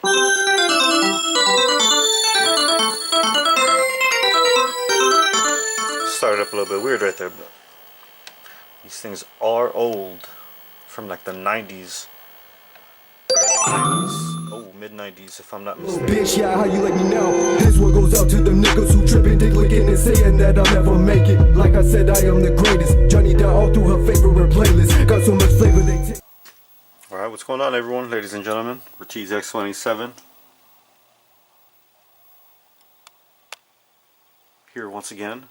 Started up a little bit weird right there, but these things are old, from like the 90s. Oh, mid 90s if I'm not mistaken. Bitch, yeah, how you let me know? This one goes out to them niggas who tripping, dick licking and saying that I'll never make it. Like I said, I am the greatest. Johnny down all through her favorite playlist. Got so much flavor they Alright, what's going on everyone, ladies and gentlemen? We're sᴏᴄɪᴜ. Here once again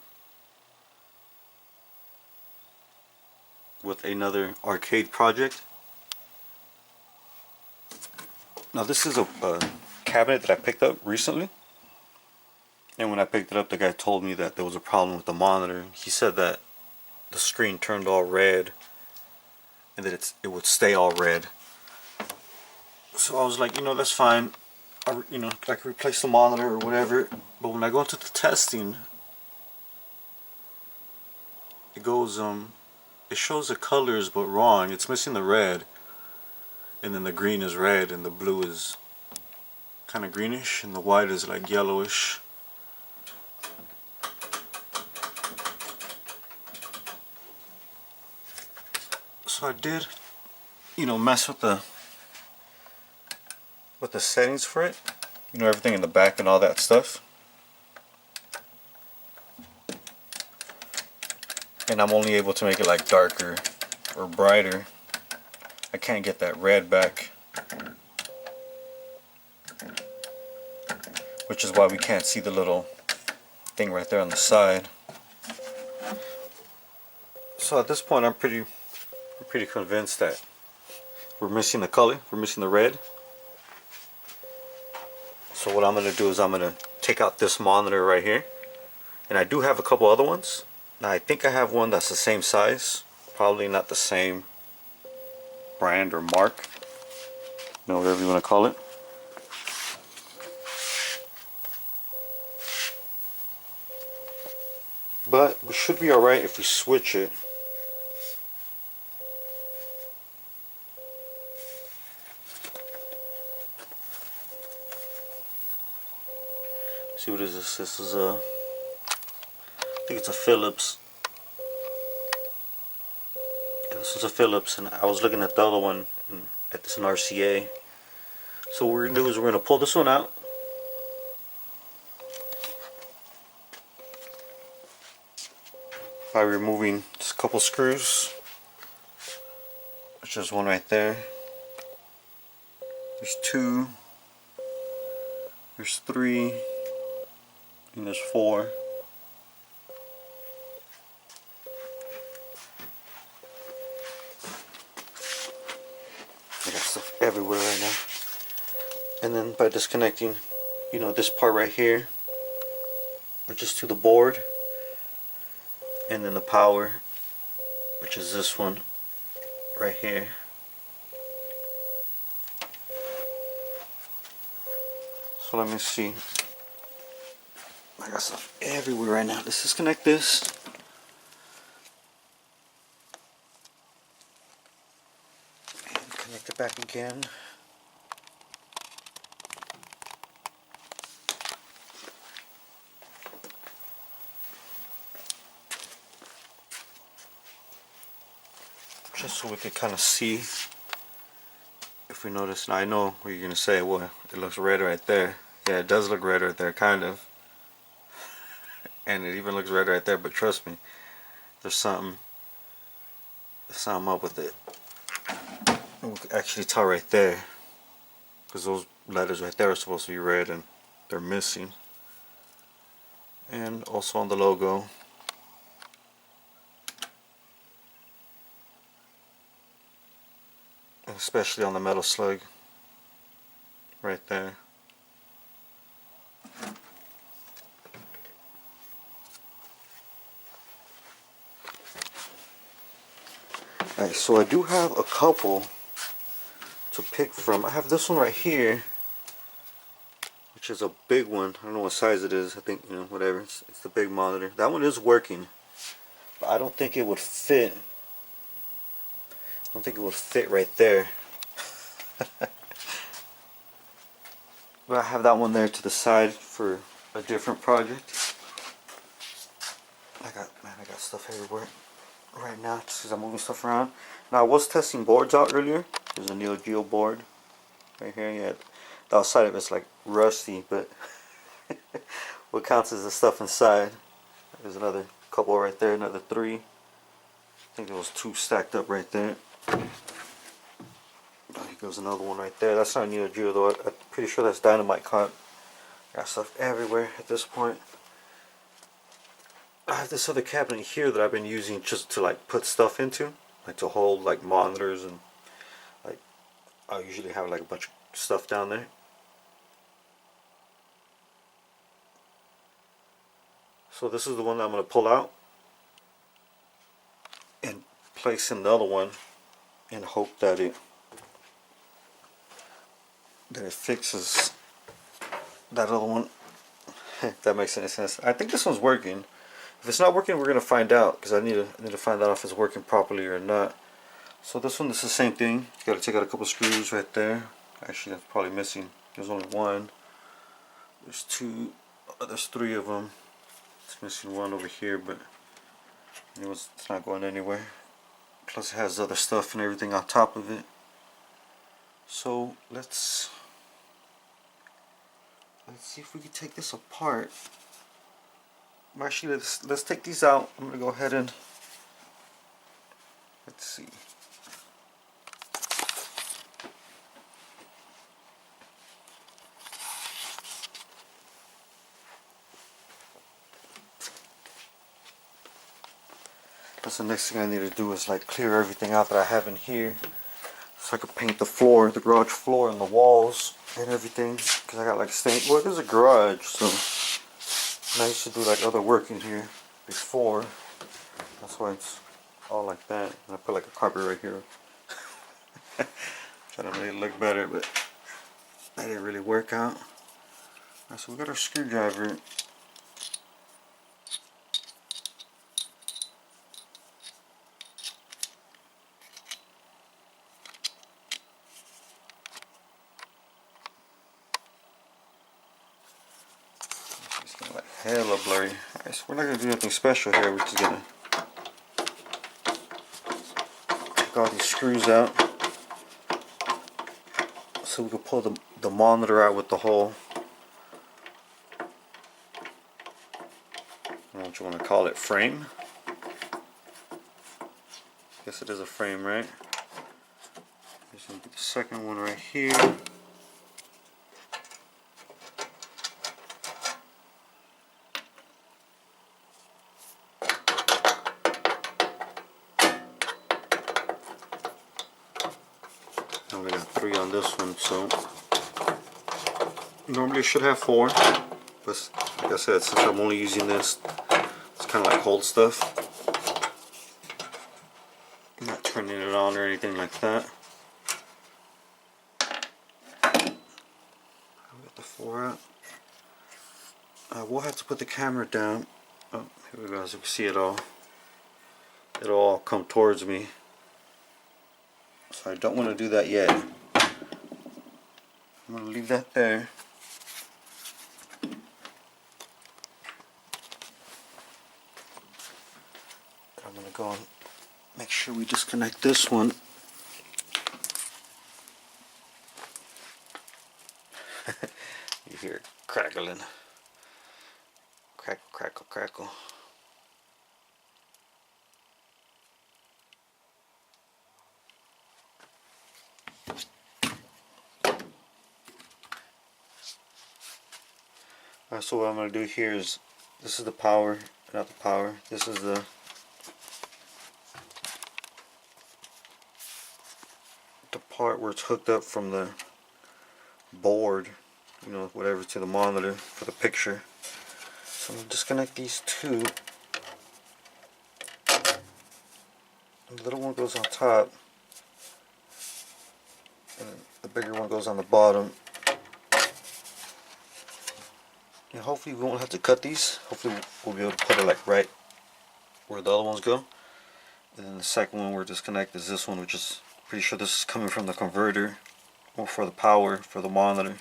with another arcade project. Now this is a cabinet that I picked up recently, and when I picked it up the guy told me that there was a problem with the monitor. He said that the screen turned all red and that it would stay all red. So I was like, you know, that's fine. I can replace the monitor or whatever. But when I go into the testing, it goes it shows the colors but wrong. It's missing the red, and then the green is red and the blue is kind of greenish and the white is like yellowish. So I did, mess with the settings for it. Everything in the back and all that stuff. And I'm only able to make it like darker or brighter. I can't get that red back, which is why we can't see the little thing right there on the side. So at this point I'm pretty convinced that we're missing the color, we're missing the red. So what I'm going to do is I'm going to take out this monitor right here, and I do have a couple other ones. Now I think I have one that's the same size, probably not the same brand or mark, whatever you want to call it. But we should be alright if we switch it. See, what is this? This is I think it's a Philips. Yeah, this is a Philips, and I was looking at the other one at this RCA. So what we're gonna do is we're gonna pull this one out. By removing just a couple screws. There's just one right there. There's two. There's three. And there's four. I got stuff everywhere right now. And then by disconnecting, this part right here, which is to the board, and then the power, which is this one right here. So let me see. I got stuff everywhere right now. Let's disconnect this. And connect it back again. Just so we can kind of see if we notice. Now I know what you're going to say, well, it looks red right there. Yeah, it does look red right there, kind of. And it even looks red right there, but trust me, there's something up with it. We can actually tell right there, because those letters right there are supposed to be red and they're missing. And also on the logo. Especially on the metal slug right there. Alright, so I do have a couple to pick from. I have this one right here, which is a big one. I don't know what size it is. I think, whatever. It's the big monitor. That one is working, but I don't think it would fit. I don't think it would fit right there. But I have that one there to the side for a different project. I got stuff everywhere right now just because I'm moving stuff around. Now I was testing boards out earlier. There's a Neo Geo board right here. Yeah, the outside of it's like rusty, but what counts is the stuff inside. There's another couple right there, another 3. I think there was 2 stacked up right there. Oh, here goes another one right there. That's not Neo Geo though. I'm pretty sure that's Dynamite Cut. Got stuff everywhere at this point. I have this other cabinet here that I've been using just to like put stuff into, like to hold like monitors, and like I usually have like a bunch of stuff down there. So this is the one that I'm going to pull out and place in the other one and hope that it fixes that other one. If that makes any sense. I think this one's working. If it's not working, we're gonna find out, because I need to find out if it's working properly or not. So this one, this is the same thing. You gotta take out a couple screws right there. Actually, that's probably missing. There's only one. There's 2. There's 3 of them. It's missing one over here, but it's not going anywhere. Plus, it has other stuff and everything on top of it. So let's see if we can take this apart. Actually, let's take these out. I'm gonna go ahead and let's see. That's the next thing I need to do, is like clear everything out that I have in here, so I can paint the floor, the garage floor, and the walls and everything. Because I got like stain. Well, there's a garage, so. And I used to do like other work in here before. That's why it's all like that. And I put like a carpet right here. Trying to make it look better, but that didn't really work out. Alright, so we got our screwdriver. Hella blurry. Alright, so we're not going to do anything special here. We're just going to take all these screws out so we can pull the monitor out with the hole. I don't know what you want to call it, frame? Guess it is a frame, right? Just going to get the second one right here. I only got 3 on this one, so normally should have 4, but like I said, since I'm only using this, it's kind of like hold stuff. I'm not turning it on or anything like that. I'll get the 4 out. I will have to put the camera down. Oh, here we go. As you can see, it'll all come towards me. So I don't want to do that yet. I'm going to leave that there. I'm going to go and make sure we disconnect this one. You hear it crackling. Crackle, crackle, crackle. Alright, so what I'm going to do here is, this is the power, not the power, this is the part where it's hooked up from the board, you know, whatever, to the monitor for the picture. So I'm going to disconnect these 2. The little one goes on top, and the bigger one goes on the bottom. And hopefully we won't have to cut these. Hopefully we'll be able to put it like right where the other ones go. And then the second one we're disconnected is this one, which is pretty sure this is coming from the converter, or for the power for the monitor.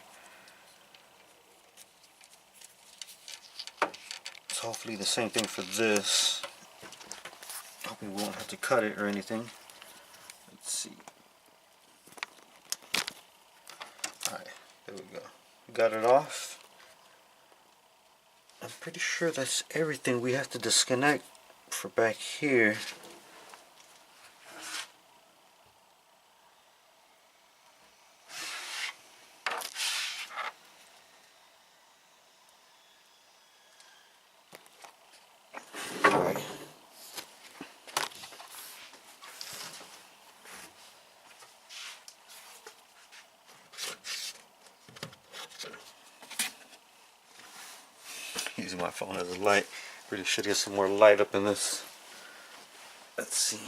hopefully the same thing for this. Hope we won't have to cut it or anything. Let's see. Alright, there we go. We got it off. I'm pretty sure that's everything we have to disconnect for back here. Alright. Using my phone as a light. Really should get some more light up in this. Let's see.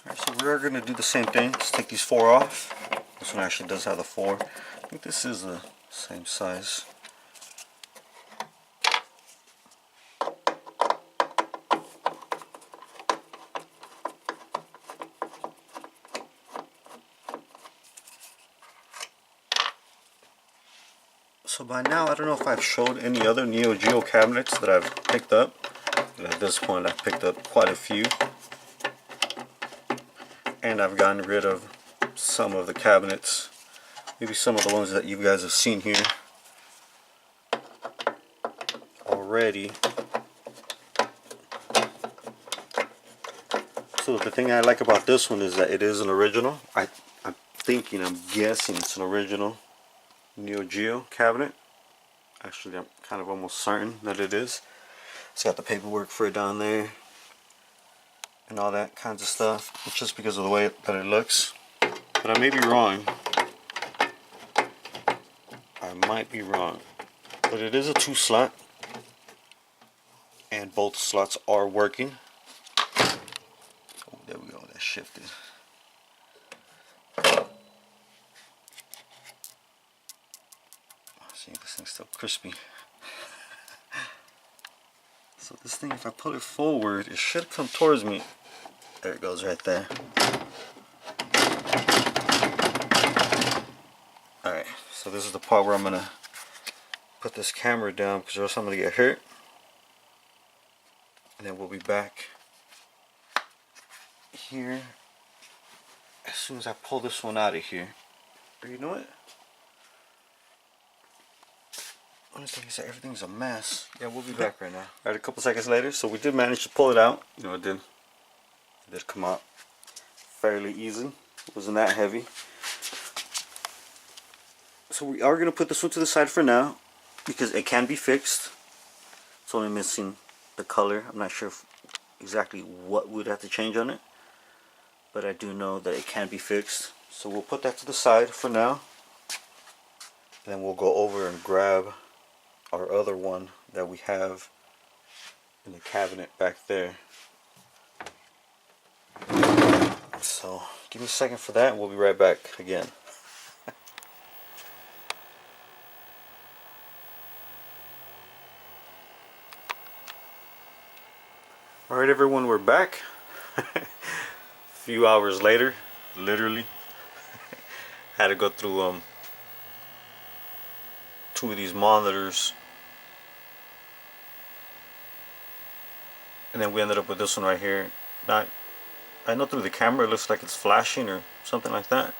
Alright, so we are going to do the same thing. Just take these 4 off. This one actually does have the 4. I think this is the same size. So by now, I don't know if I've showed any other Neo Geo cabinets that I've picked up. But at this point, I've picked up quite a few. And I've gotten rid of some of the cabinets. Maybe some of the ones that you guys have seen here already. So the thing I like about this one is that it is an original. I'm guessing it's an original Neo Geo cabinet. Actually, I'm kind of almost certain that it is. It's got the paperwork for it down there and all that kinds of stuff. It's just because of the way that it looks. But I may be wrong. I might be wrong. But it is a 2-slot. And both slots are working. Oh, there we go. That shifted. See, this thing's still crispy. So this thing, if I pull it forward, it should come towards me. There it goes right there. Alright, so this is the part where I'm going to put this camera down because else I'm going to get hurt. And then we'll be back here as soon as I pull this one out of here. Or you know what? Honestly, like I said, everything's a mess. Yeah, we'll be back right now. Alright, a couple seconds later, so we did manage to pull it out. You know, it did come out fairly easy. It wasn't that heavy. So we are going to put this one to the side for now because it can be fixed. It's only missing the color. I'm not sure exactly what we'd have to change on it, but I do know that it can be fixed. So we'll put that to the side for now. Then we'll go over and grab our other one that we have in the cabinet back there. So give me a second for that and we'll be right back again. Alright everyone, we're back. A few hours later, literally. Had to go through 2 of these monitors. And then we ended up with this one right here. Now, I know through the camera it looks like it's flashing or something like that,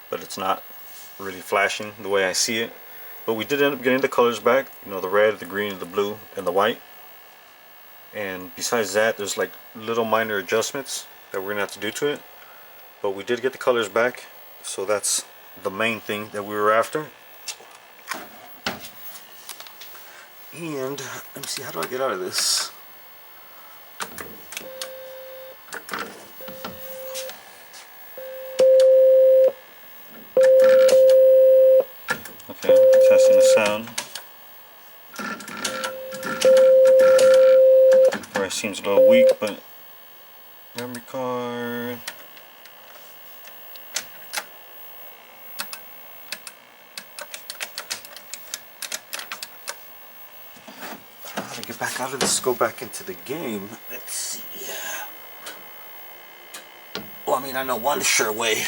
but it's not really flashing the way I see it. But we did end up getting the colors back, you know, the red, the green, the blue, and the white. And besides that, there's like little minor adjustments that we're gonna have to do to it. But we did get the colors back, so that's the main thing that we were after. And let me see, how do I get out of this? Okay, testing the sound. It seems a little weak, but memory card. How to get back out of this? Go back into the game. Let's see. Well, I mean, I know one sure way.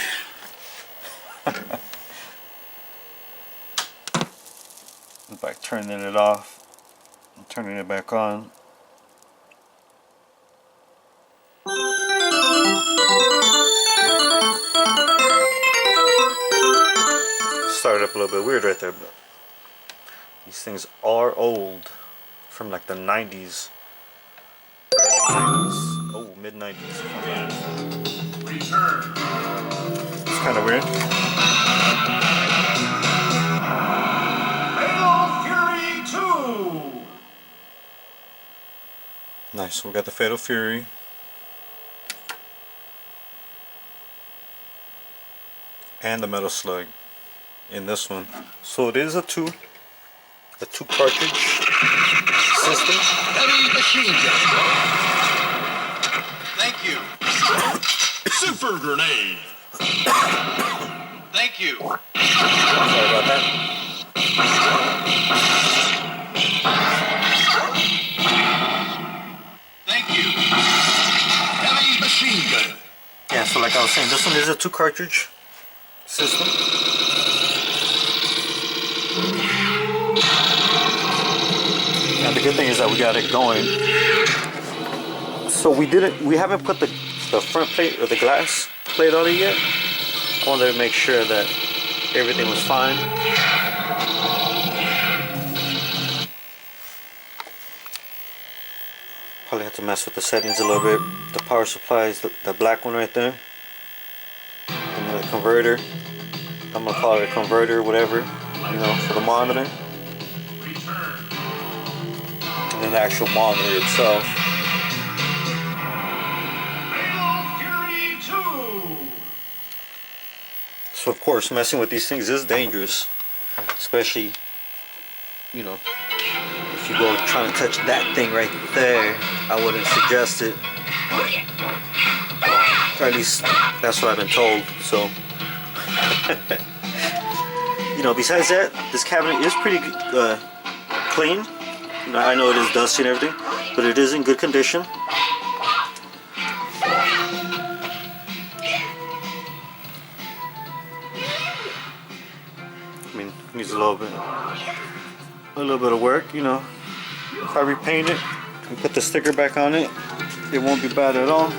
turning it off and turning it back on. Started up a little bit weird right there, but these things are old, from like the 90s. Oh, mid 90s. It's kind of weird. Nice, so we got the Fatal Fury. And the Metal Slug in this one. So it is a two cartridge system. Heavy machine gun. Thank you. Super grenade. Thank you. Sorry about that. Thank you. Heavy machine gun. Yeah, so like I was saying, this one is a 2 cartridge system. Now the good thing is that we got it going. So we haven't put the front plate or the glass plate on it yet. I wanted to make sure that everything was fine. Probably have to mess with the settings a little bit. The power supply is the black one right there. And the converter. I'm gonna call it a converter, whatever, for the monitor. And then the actual monitor itself. So of course, messing with these things is dangerous, especially, if you go trying to touch that thing right there. I wouldn't suggest it. Or at least that's what I've been told. So, besides that, this cabinet is pretty clean. I know it is dusty and everything, but it is in good condition. I mean, it needs a little bit of work, If I repaint it and put the sticker back on it, it won't be bad at all.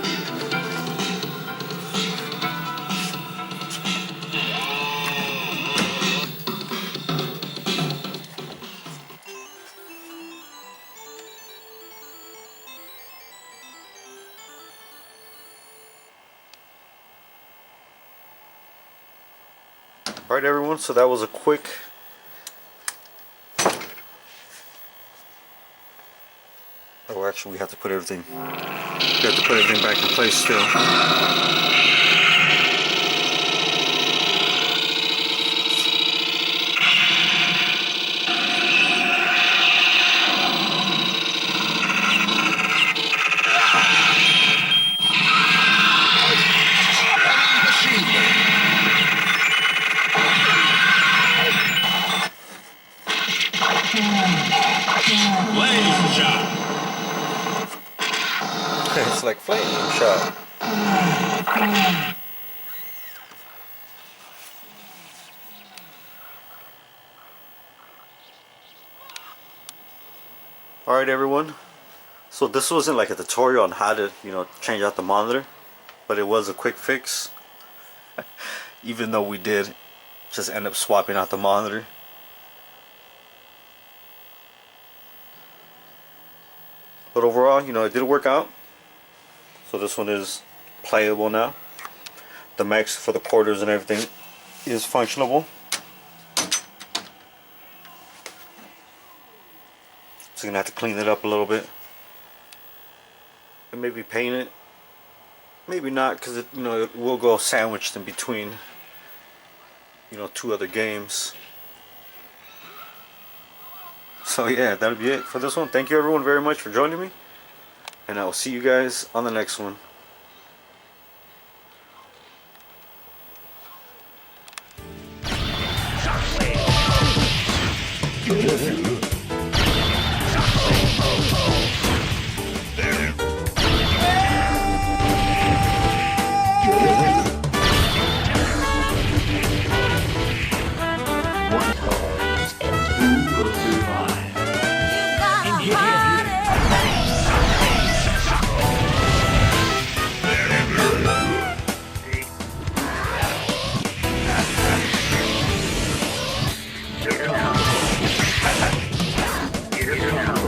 Alright everyone, so that was a quick actually we have to put everything back in place still. Flame shot. It's like flame shot. Alright everyone, so this wasn't like a tutorial on how to change out the monitor, but it was a quick fix. Even though we did just end up swapping out the monitor. But overall, it did work out. So this one is playable now. The mechs for the quarters and everything is functionable. So you're gonna have to clean it up a little bit. And maybe paint it. Maybe not, because it will go sandwiched in between 2 other games. So yeah, that'll be it for this one. Thank you everyone very much for joining me, and I will see you guys on the next one. One card and 2 will survive. Laser town.